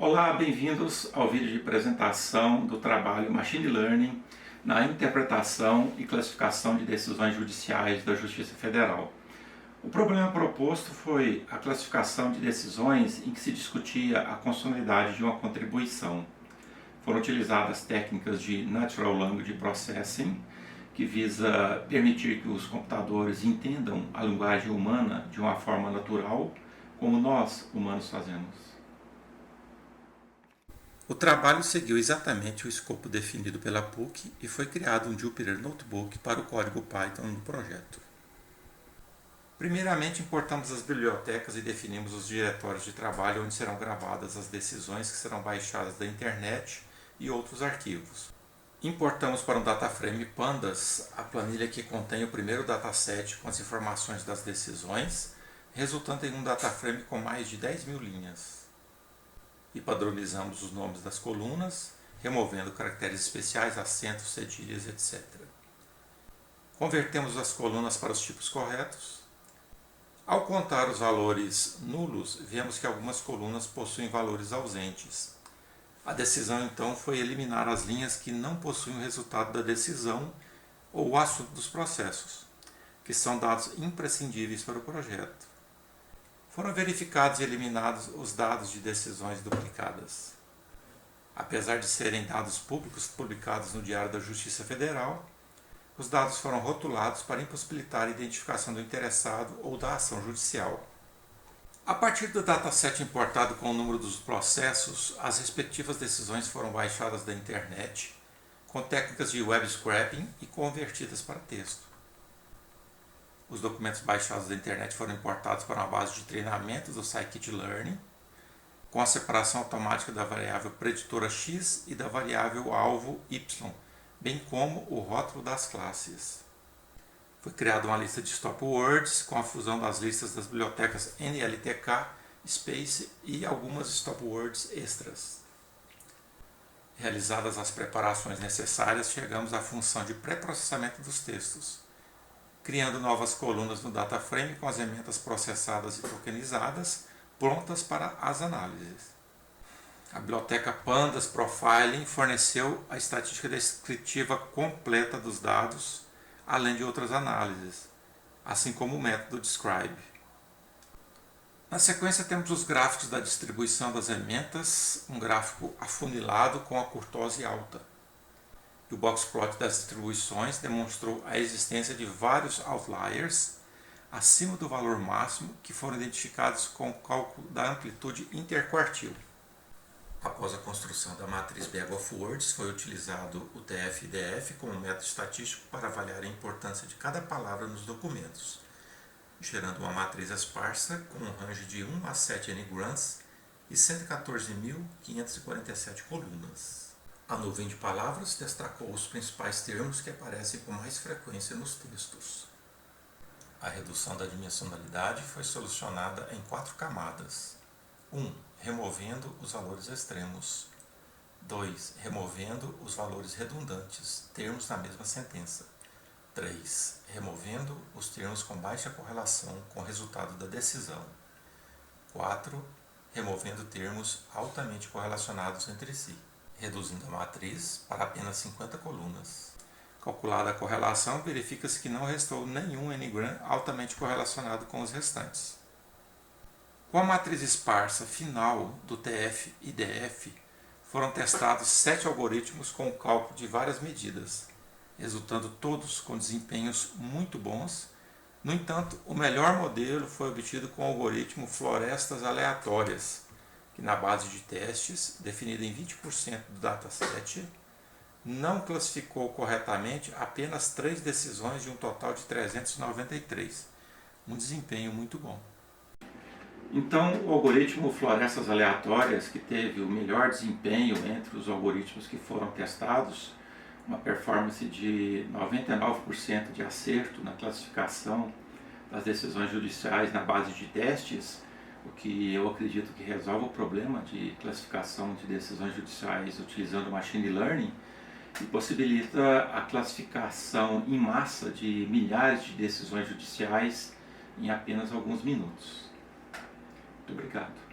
Olá, bem-vindos ao vídeo de apresentação do trabalho Machine Learning na interpretação e classificação de decisões judiciais da Justiça Federal. O problema proposto foi a classificação de decisões em que se discutia a constitucionalidade de uma contribuição. Foram utilizadas técnicas de Natural Language Processing, que visa permitir que os computadores entendam a linguagem humana de uma forma natural, como nós, humanos, fazemos. O trabalho seguiu exatamente o escopo definido pela PUC e foi criado um Jupyter Notebook para o código Python do projeto. Primeiramente, importamos as bibliotecas e definimos os diretórios de trabalho onde serão gravadas as decisões que serão baixadas da internet e outros arquivos. Importamos para um dataframe Pandas a planilha que contém o primeiro dataset com as informações das decisões, resultando em um dataframe com mais de 10.000 linhas. E padronizamos os nomes das colunas, removendo caracteres especiais, acentos, cedilhas, etc. Convertemos as colunas para os tipos corretos. Ao contar os valores nulos, vemos que algumas colunas possuem valores ausentes. A decisão, então, foi eliminar as linhas que não possuem o resultado da decisão ou o assunto dos processos, que são dados imprescindíveis para o projeto. Foram verificados e eliminados os dados de decisões duplicadas. Apesar de serem dados públicos publicados no Diário da Justiça Federal, os dados foram rotulados para impossibilitar a identificação do interessado ou da ação judicial. A partir do dataset importado com o número dos processos, as respectivas decisões foram baixadas da internet, com técnicas de web scraping e convertidas para texto. Os documentos baixados da internet foram importados para uma base de treinamento do Scikit-Learn, com a separação automática da variável preditora x e da variável alvo y, bem como o rótulo das classes. Foi criada uma lista de stop words com a fusão das listas das bibliotecas NLTK, Space e algumas stop words extras. Realizadas as preparações necessárias, chegamos à função de pré-processamento dos textos, criando novas colunas no dataframe com as emendas processadas e tokenizadas, prontas para as análises. A biblioteca Pandas Profiling forneceu a estatística descritiva completa dos dados, além de outras análises, assim como o método Describe. Na sequência temos os gráficos da distribuição das emendas, um gráfico afunilado com a curtose alta. O boxplot das distribuições demonstrou a existência de vários outliers acima do valor máximo que foram identificados com o cálculo da amplitude interquartil. Após a construção da matriz Bag of Words, foi utilizado o TF-IDF como método estatístico para avaliar a importância de cada palavra nos documentos, gerando uma matriz esparsa com um range de 1 a 7 n-grams e 114.547 colunas. A nuvem de palavras destacou os principais termos que aparecem com mais frequência nos textos. A redução da dimensionalidade foi solucionada em 4 camadas. 1. Removendo os valores extremos. 2. Removendo os valores redundantes, termos na mesma sentença. 3. Removendo os termos com baixa correlação com o resultado da decisão. 4. Removendo termos altamente correlacionados entre si, reduzindo a matriz para apenas 50 colunas. Calculada a correlação, verifica-se que não restou nenhum n-gram altamente correlacionado com os restantes. Com a matriz esparsa final do TF-IDF, foram testados 7 algoritmos com o cálculo de várias medidas, resultando todos com desempenhos muito bons. No entanto, o melhor modelo foi obtido com o algoritmo Florestas Aleatórias, que na base de testes, definida em 20% do dataset, não classificou corretamente apenas 3 decisões de um total de 393, um desempenho muito bom. Então, o algoritmo Florestas Aleatórias, que teve o melhor desempenho entre os algoritmos que foram testados, uma performance de 99% de acerto na classificação das decisões judiciais na base de testes, o que eu acredito que resolve o problema de classificação de decisões judiciais utilizando Machine Learning e possibilita a classificação em massa de milhares de decisões judiciais em apenas alguns minutos. Muito obrigado.